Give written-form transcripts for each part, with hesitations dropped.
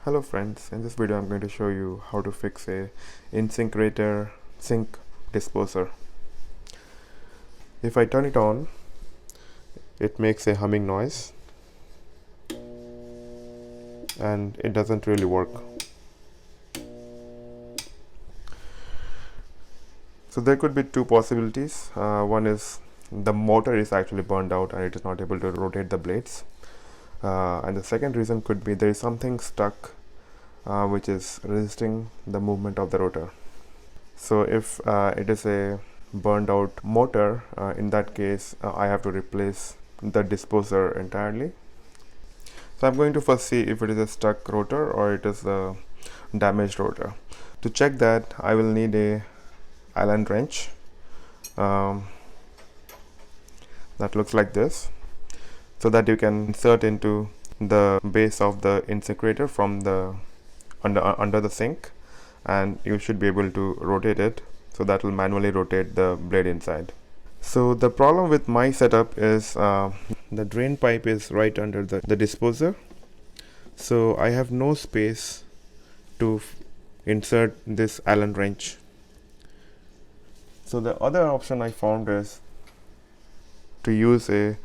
Hello friends, in this video I'm going to show you how to fix a Insinkerator sink disposer. If I turn it on, it makes a humming noise and it doesn't really work. So there could be two possibilities. One is the motor is actually burned out and it is not able to rotate the blades. And the second reason could be there is something stuck which is resisting the movement of the rotor. So if it is a burned out motor, in that case I have to replace the disposer entirely. So I'm going to first see if it is a stuck rotor or it is a damaged rotor. To check that, I will need a Allen wrench that looks like this, so that you can insert into the base of the Insinkerator from the under the sink, and you should be able to rotate it, so that will manually rotate the blade inside. So the problem with my setup is the drain pipe is right under the disposer, so I have no space to insert this Allen wrench. So the other option I found is to use a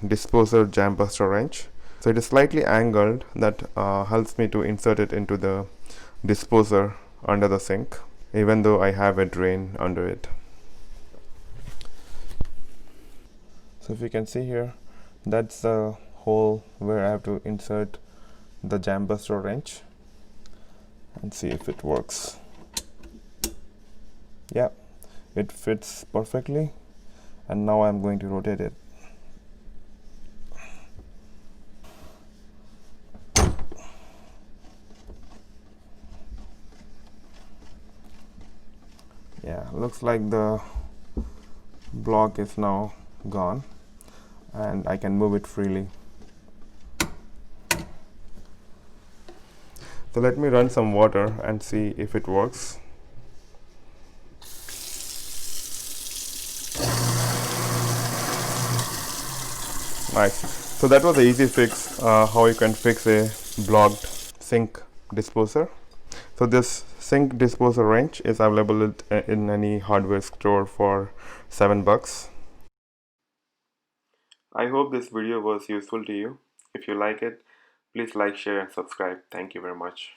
disposer jam buster wrench. So it is slightly angled, that helps me to insert it into the disposer under the sink, even though I have a drain under it. So if you can see here, that's the hole where I have to insert the jam buster wrench, and see if it works. Yeah, it fits perfectly, and now I'm going to rotate it. Yeah, looks like the block is now gone and I can move it freely. So let me run some water and see if it works. Nice. So that was an easy fix, how you can fix a blocked sink disposer. So this sink disposer wrench is available in any hardware store for $7. I hope this video was useful to you. If you like it, please like, share and subscribe. Thank you very much.